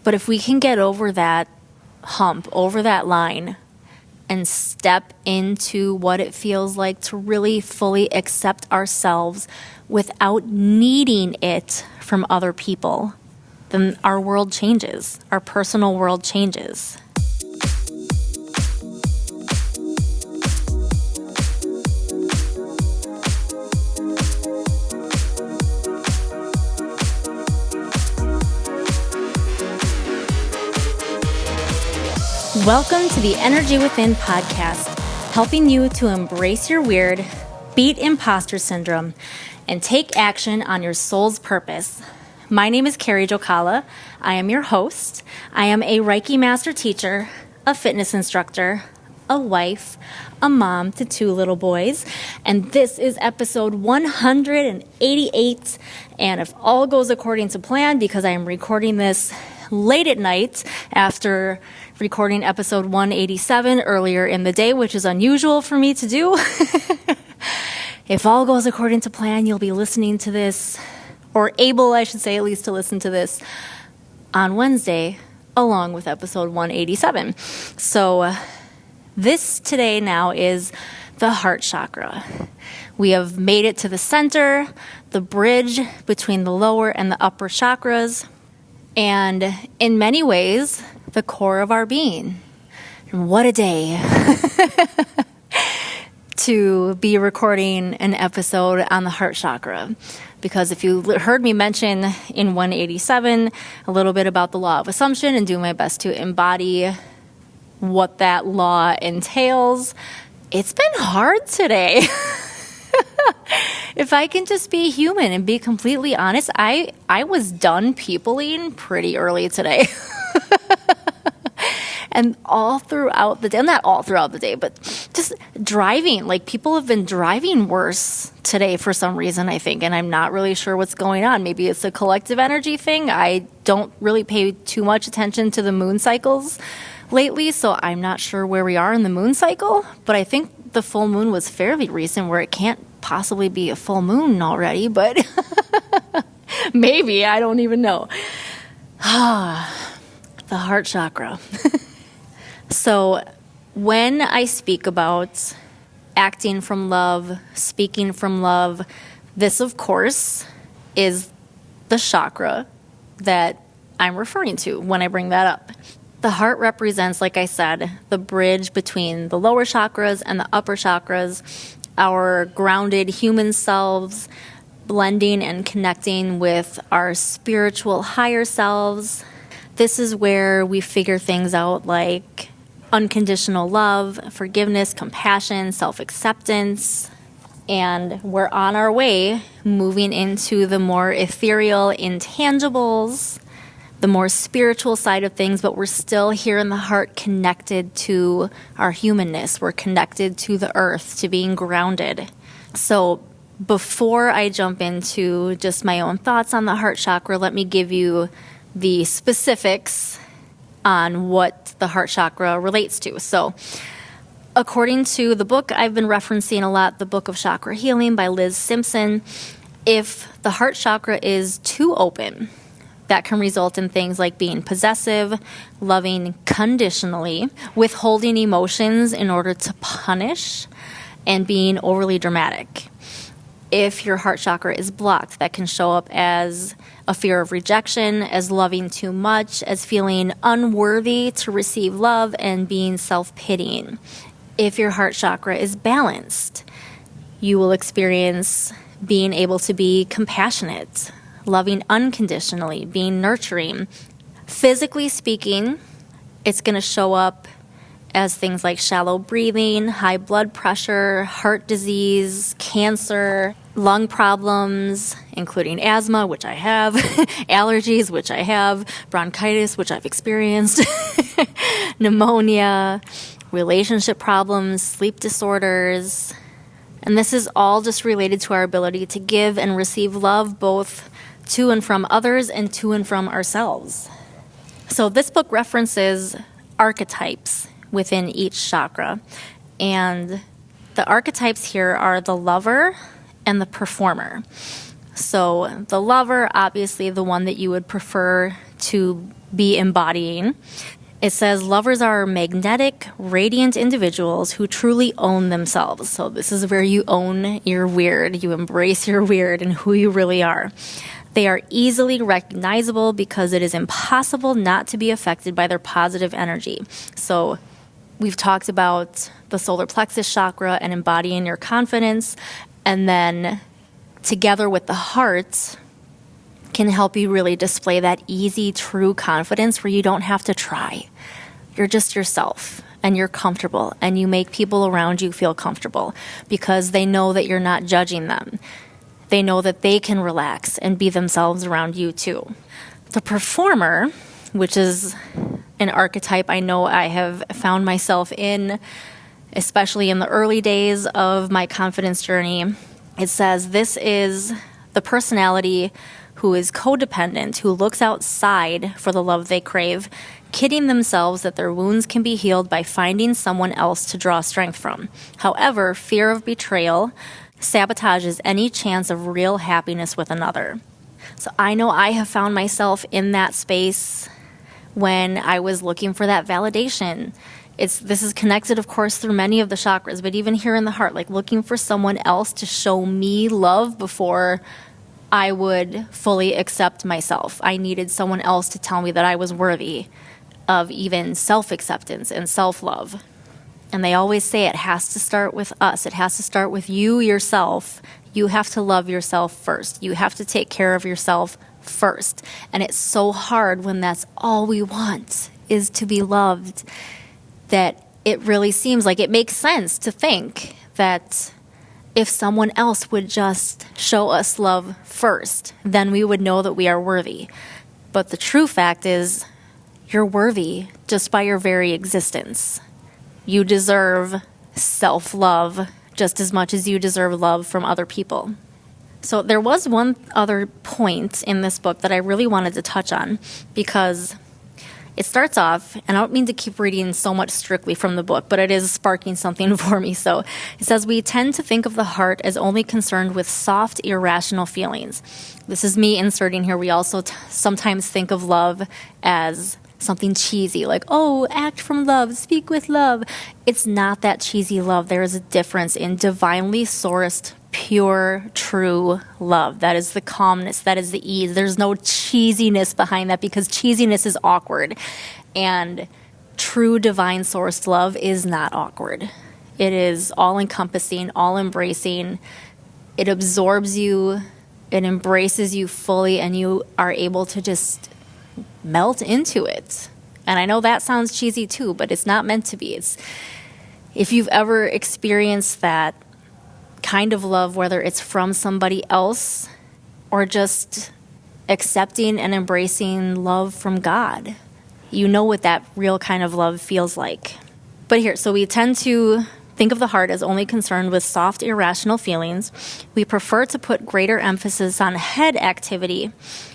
But if we can get over that hump, over that line, and step into what it feels like to really fully accept ourselves without needing it from other people, then our world changes, our personal world changes. Welcome to the Energy Within podcast, helping you to embrace your weird, beat imposter syndrome, and take action on your soul's purpose. My name is Carrie Jokala. I am your host. I am a Reiki master teacher, a fitness instructor, a wife, a mom to 2 little boys, and this is episode 188. And if all goes according to plan, because I am recording this late at night after recording episode 187 earlier in the day, which is unusual for me to do. If all goes according to plan, you'll be listening to this, or able, I should say, at least to listen to this on Wednesday, along with episode 187. So this today now is the Heart Chakra. We have made it to the center, the bridge between the lower and the upper chakras, and in many ways, the core of our being. And what a day to be recording an episode on the Heart Chakra. Because if you heard me mention in 187 a little bit about the law of assumption and do my best to embody what that law entails, it's been hard today. If I can just be human and be completely honest, I was done peopling pretty early today. And all throughout the day, not all throughout the day, but just driving. Like, people have been driving worse today for some reason, I think, and I'm not really sure what's going on. Maybe it's a collective energy thing. I don't really pay too much attention to the moon cycles lately, so I'm not sure where we are in the moon cycle, but I think the full moon was fairly recent, where it can't possibly be a full moon already, but maybe, I don't even know. The Heart Chakra. So when I speak about acting from love, speaking from love, this, of course, is the chakra that I'm referring to when I bring that up. The heart represents, like I said, the bridge between the lower chakras and the upper chakras, our grounded human selves, blending and connecting with our spiritual higher selves. This is where we figure things out like unconditional love, forgiveness, compassion, self-acceptance, and we're on our way moving into the more ethereal intangibles, the more spiritual side of things, but we're still here in the heart connected to our humanness. We're connected to the earth, to being grounded. So before I jump into just my own thoughts on the Heart Chakra, let me give you the specifics on what the Heart Chakra relates to. So according to the book I've been referencing a lot, the Book of Chakra Healing by Liz Simpson, if the Heart Chakra is too open, that can result in things like being possessive, loving conditionally, withholding emotions in order to punish, and being overly dramatic. If your heart chakra is blocked, that can show up as a fear of rejection, as loving too much, as feeling unworthy to receive love, and being self-pitying. If your heart chakra is balanced, you will experience being able to be compassionate, loving unconditionally, being nurturing. Physically speaking, it's going to show up as things like shallow breathing, high blood pressure, heart disease, cancer, lung problems, including asthma, which I have, allergies, which I have, bronchitis, which I've experienced, pneumonia, relationship problems, sleep disorders. And this is all just related to our ability to give and receive love, both to and from others and to and from ourselves. So this book references archetypes within each chakra. And the archetypes here are the lover and the performer. So the lover, obviously the one that you would prefer to be embodying. It says, lovers are magnetic, radiant individuals who truly own themselves. So this is where you own your weird. You embrace your weird and who you really are. They are easily recognizable because it is impossible not to be affected by their positive energy. So we've talked about the solar plexus chakra and embodying your confidence. And then together with the heart can help you really display that easy, true confidence where you don't have to try. You're just yourself and you're comfortable and you make people around you feel comfortable because they know that you're not judging them. They know that they can relax and be themselves around you too. The performer, which is an archetype I know I have found myself in, especially in the early days of my confidence journey, it says this is the personality who is codependent, who looks outside for the love they crave, kidding themselves that their wounds can be healed by finding someone else to draw strength from. However, fear of betrayal sabotages any chance of real happiness with another. So I know I have found myself in that space when I was looking for that validation. This is connected, of course, through many of the chakras, but even here in the heart, like looking for someone else to show me love before I would fully accept myself. I needed someone else to tell me that I was worthy of even self-acceptance and self-love. And they always say it has to start with us. It has to start with you yourself. You have to love yourself first. You have to take care of yourself first. And it's so hard when that's all we want is to be loved, that it really seems like it makes sense to think that if someone else would just show us love first, then we would know that we are worthy. But the true fact is, you're worthy just by your very existence. You deserve self-love just as much as you deserve love from other people. So there was one other point in this book that I really wanted to touch on, because it starts off, and I don't mean to keep reading so much strictly from the book, but it is sparking something for me. So it says, we tend to think of the heart as only concerned with soft, irrational feelings. This is me inserting here. We also sometimes think of love as something cheesy, like, oh, act from love, speak with love. It's not that cheesy love. There is a difference in divinely sourced, pure, true love. That is the calmness, that is the ease. There's no cheesiness behind that, because cheesiness is awkward. And true divine sourced love is not awkward. It is all-encompassing, all-embracing. It absorbs you, it embraces you fully, and you are able to just melt into it. And I know that sounds cheesy too, but it's not meant to be. It's, if you've ever experienced that kind of love, whether it's from somebody else or just accepting and embracing love from God, you know what that real kind of love feels like. But here, so we tend to think of the heart as only concerned with soft, irrational feelings. We prefer to put greater emphasis on head activity,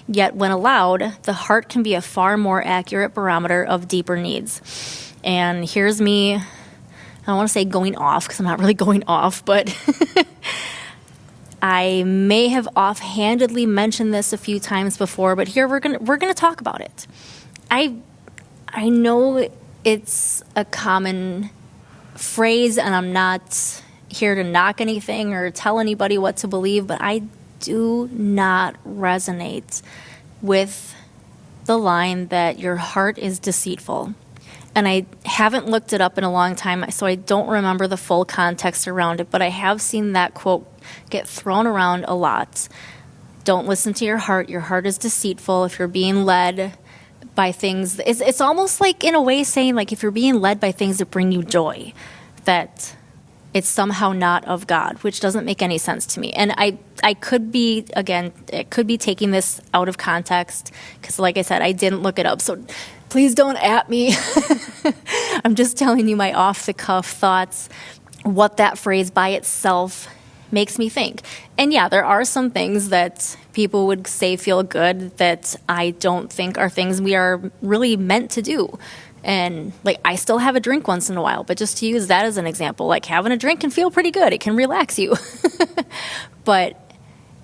yet when allowed, the heart can be a far more accurate barometer of deeper needs. And here's me, I don't want to say going off, because I'm not really going off, but I may have offhandedly mentioned this a few times before, but here we're gonna talk about it. I know it's a common phrase, and I'm not here to knock anything or tell anybody what to believe, but I do not resonate with the line that your heart is deceitful. And I haven't looked it up in a long time, so I don't remember the full context around it, but I have seen that quote get thrown around a lot. Don't listen to your heart. Your heart is deceitful. If you're being led by things, it's almost like, in a way, saying, like, if you're being led by things that bring you joy, that it's somehow not of God, which doesn't make any sense to me. And I could be, again, it could be taking this out of context, because like I said, I didn't look it up, so please don't at me. I'm just telling you my off-the-cuff thoughts, what that phrase by itself makes me think. And yeah, there are some things that people would say feel good that I don't think are things we are really meant to do. And like, I still have a drink once in a while, but just to use that as an example, like, having a drink can feel pretty good. It can relax you. But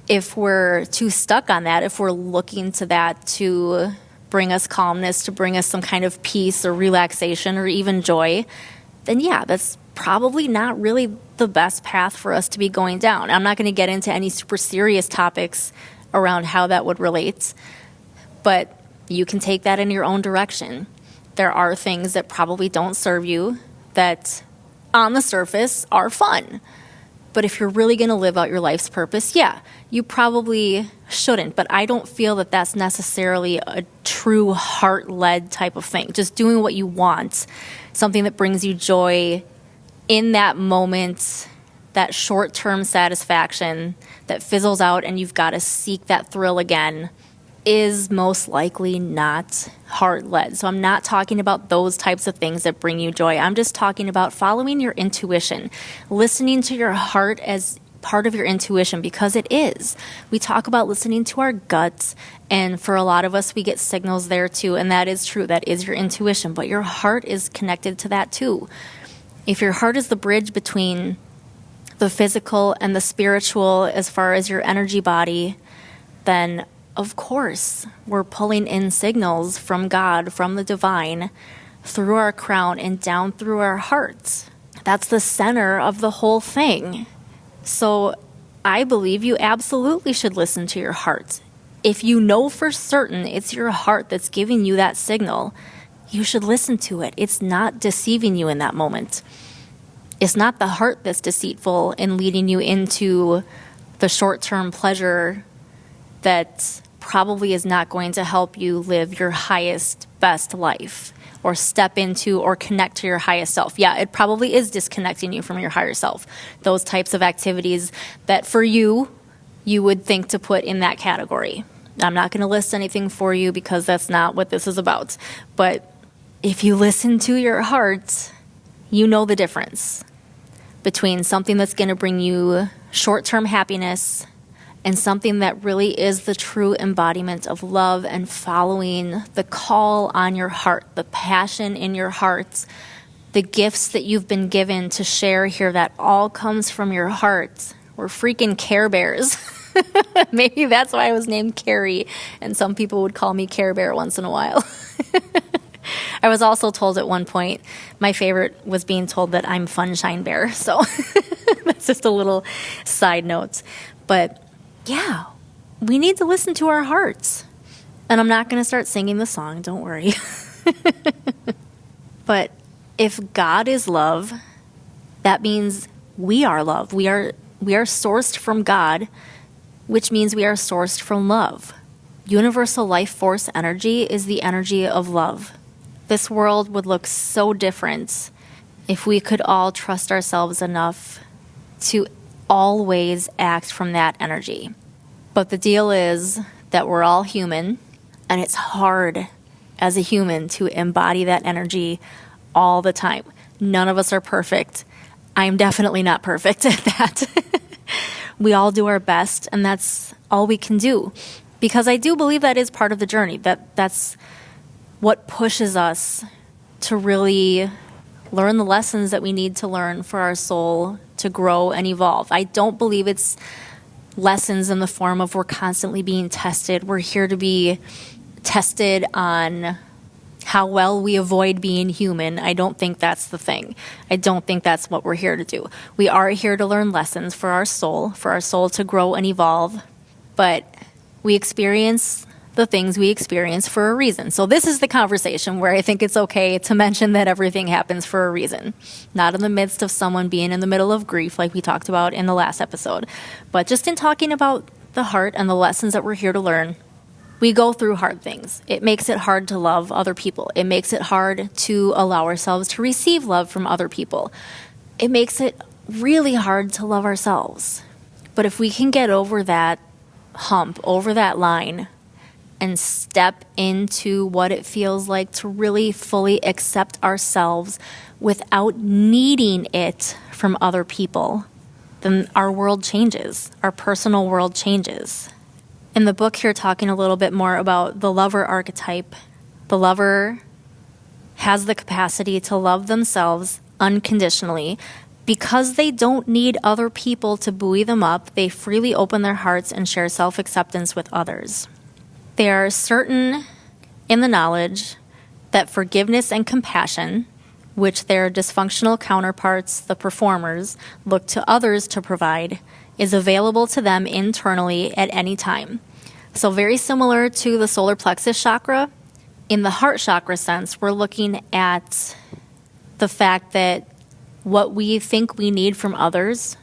if we're too stuck on that, if we're looking to that to bring us calmness, to bring us some kind of peace or relaxation or even joy, then yeah, that's probably not really the best path for us to be going down. I'm not going to get into any super serious topics around how that would relate, but you can take that in your own direction. There are things that probably don't serve you that on the surface are fun. But if you're really going to live out your life's purpose, yeah, you probably shouldn't. But I don't feel that that's necessarily a true heart-led type of thing. Just doing what you want, something that brings you joy in that moment, that short-term satisfaction that fizzles out and you've got to seek that thrill again, is most likely not heart-led. So I'm not talking about those types of things that bring you joy. I'm just talking about following your intuition, listening to your heart as part of your intuition, because it is. We talk about listening to our guts, and for a lot of us, we get signals there too, and that is true. That is your intuition, but your heart is connected to that too. If your heart is the bridge between the physical and the spiritual as far as your energy body, then of course, we're pulling in signals from God, from the divine, through our crown and down through our hearts. That's the center of the whole thing. So I believe you absolutely should listen to your heart. If you know for certain it's your heart that's giving you that signal, you should listen to it. It's not deceiving you in that moment. It's not the heart that's deceitful and leading you into the short-term pleasure that probably is not going to help you live your highest, best life or step into or connect to your highest self. Yeah, it probably is disconnecting you from your higher self. Those types of activities that for you would think to put in that category. I'm not going to list anything for you because that's not what this is about. But if you listen to your heart, you know the difference between something that's going to bring you short-term happiness and something that really is the true embodiment of love and following the call on your heart, the passion in your heart, the gifts that you've been given to share here, that all comes from your heart. We're freaking Care Bears. Maybe that's why I was named Carrie, and some people would call me Care Bear once in a while. I was also told at one point, my favorite was being told that I'm Funshine Bear, so that's just a little side note. But yeah, we need to listen to our hearts. And I'm not going to start singing the song, don't worry. But if God is love, that means we are love. We are sourced from God, which means we are sourced from love. Universal life force energy is the energy of love. This world would look so different if we could all trust ourselves enough to always act from that energy. But the deal is that we're all human, and it's hard as a human to embody that energy all the time. None of us are perfect. I'm definitely not perfect at that. We all do our best, and that's all we can do. Because I do believe that is part of the journey, that's what pushes us to really learn the lessons that we need to learn for our soul to grow and evolve. I don't believe it's lessons in the form of we're constantly being tested. We're here to be tested on how well we avoid being human. I don't think that's the thing. I don't think that's what we're here to do. We are here to learn lessons for our soul to grow and evolve. But we experience the things we experience for a reason. So this is the conversation where I think it's okay to mention that everything happens for a reason. Not in the midst of someone being in the middle of grief like we talked about in the last episode, but just in talking about the heart and the lessons that we're here to learn. We go through hard things. It makes it hard to love other people. It makes it hard to allow ourselves to receive love from other people. It makes it really hard to love ourselves. But if we can get over that hump, over that line, and step into what it feels like to really fully accept ourselves without needing it from other people, then our world changes. Our personal world changes. In the book here, talking a little bit more about the lover archetype, the lover has the capacity to love themselves unconditionally. Because they don't need other people to buoy them up, they freely open their hearts and share self-acceptance with others. There are certain in the knowledge that forgiveness and compassion, which their dysfunctional counterparts, the performers, look to others to provide, is available to them internally at any time. So very similar to the solar plexus chakra, in the heart chakra sense, we're looking at the fact that what we think we need from others,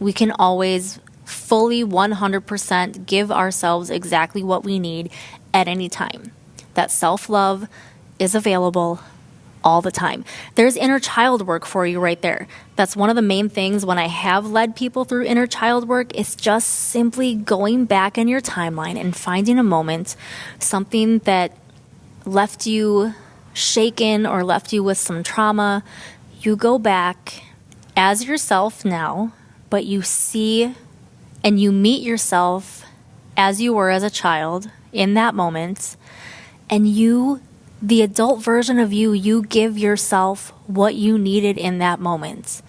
we can always fully 100% give ourselves exactly what we need at any time. That self-love is available all the time. There's inner child work for you right there. That's one of the main things when I have led people through inner child work. It's just simply going back in your timeline and finding a moment, something that left you shaken or left you with some trauma. You go back as yourself now, but you see and you meet yourself as you were as a child in that moment, and you, the adult version of you, you give yourself what you needed in that moment.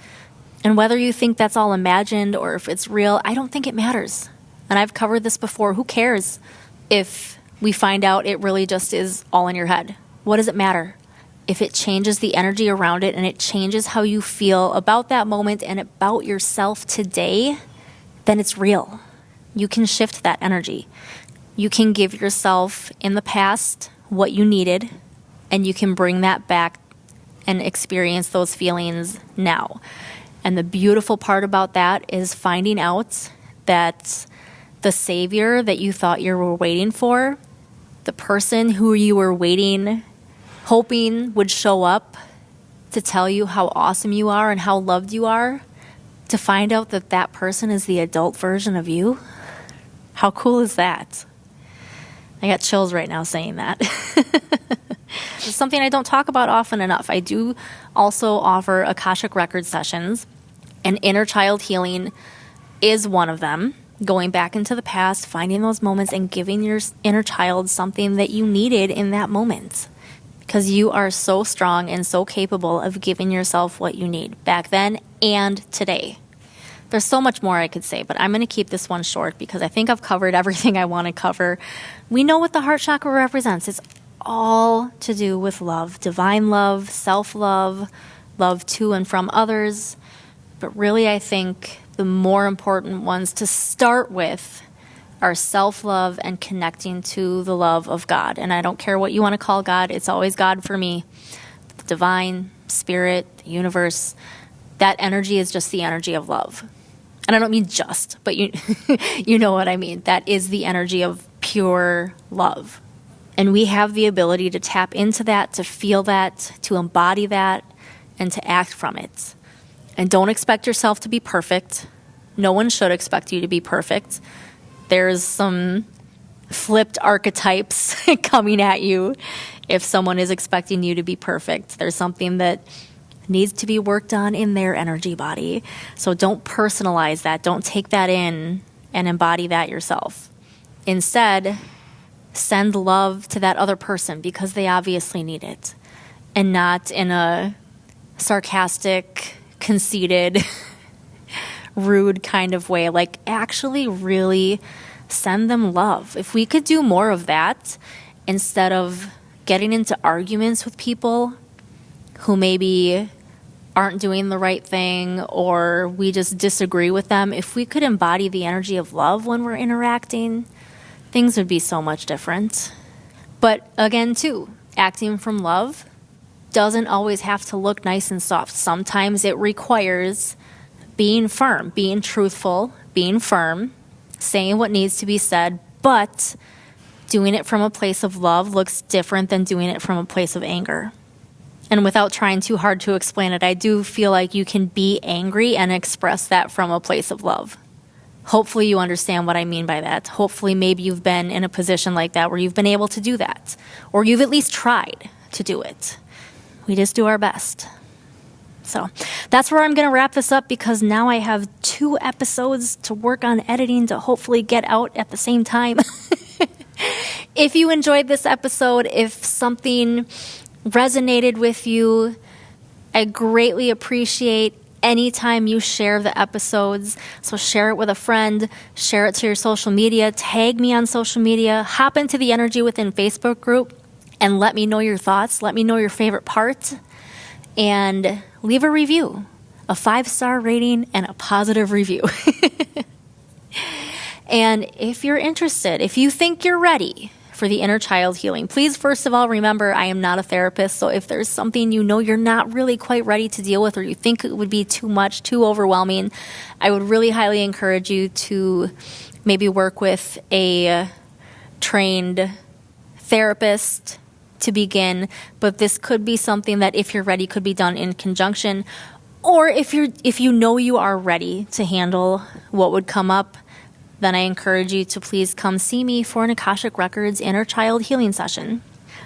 And whether you think that's all imagined or if it's real, I don't think it matters. And I've covered this before. Who cares if we find out it really just is all in your head? What does it matter? If it changes the energy around it and it changes how you feel about that moment and about yourself today, then it's real. You can shift that energy. You can give yourself in the past what you needed, and you can bring that back and experience those feelings now. And the beautiful part about that is finding out that the savior that you thought you were waiting for, the person who you were waiting, hoping would show up to tell you how awesome you are and how loved you are, to find out that that person is the adult version of you. How cool is that? I got chills right now saying that. It's something I don't talk about often enough. I do also offer Akashic Records sessions, and inner child healing is one of them. Going back into the past, finding those moments and giving your inner child something that you needed in that moment. Because you are so strong and so capable of giving yourself what you need back then and today. There's so much more I could say, but I'm going to keep this one short because I think I've covered everything I want to cover. We know what the heart chakra represents. It's all to do with love, divine love, self-love, love to and from others. But really, I think the more important ones to start with are self-love and connecting to the love of God. And I don't care what you want to call God. It's always God for me. The divine, spirit, the universe. That energy is just the energy of love. And I don't mean just, but you you know what I mean. That is the energy of pure love. And we have the ability to tap into that, to feel that, to embody that, and to act from it. And don't expect yourself to be perfect. No one should expect you to be perfect. There's some flipped archetypes coming at you if someone is expecting you to be perfect. There's something that needs to be worked on in their energy body. So don't personalize that. Don't take that in and embody that yourself. Instead, send love to that other person because they obviously need it, and not in a sarcastic, conceited, rude kind of way. Like, actually really send them love. If we could do more of that instead of getting into arguments with people who maybe aren't doing the right thing or we just disagree with them, if we could embody the energy of love when we're interacting, things would be so much different. But again, too, acting from love doesn't always have to look nice and soft. Sometimes it requires being firm, being truthful, being firm, saying what needs to be said, but doing it from a place of love looks different than doing it from a place of anger. And without trying too hard to explain it, I do feel like you can be angry and express that from a place of love. Hopefully you understand what I mean by that. Hopefully maybe you've been in a position like that where you've been able to do that, or you've at least tried to do it. We just do our best. So that's where I'm going to wrap this up, because now I have 2 episodes to work on editing to hopefully get out at the same time. If you enjoyed this episode, if something resonated with you, I greatly appreciate anytime you share the episodes. So share it with a friend, share it to your social media, tag me on social media, hop into the Energy Within Facebook group, and let me know your thoughts. Let me know your favorite part, and leave a review, a 5-star rating, and a positive review. And if you're interested, if you think you're ready for the inner child healing, please, first of all, remember I am not a therapist. So if there's something you know you're not really quite ready to deal with, or you think it would be too much, too overwhelming, I would really highly encourage you to maybe work with a trained therapist to begin. But this could be something that, if you're ready, could be done in conjunction. Or if you know you are ready to handle what would come up, then I encourage you to please come see me for an Akashic Records inner child healing session.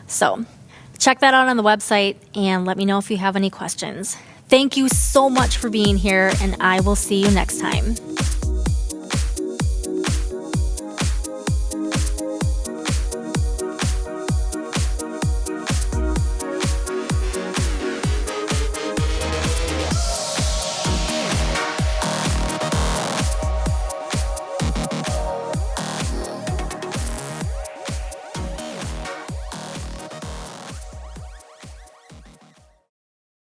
So check that out on the website and let me know if you have any questions. Thank you so much for being here, and I will see you next time.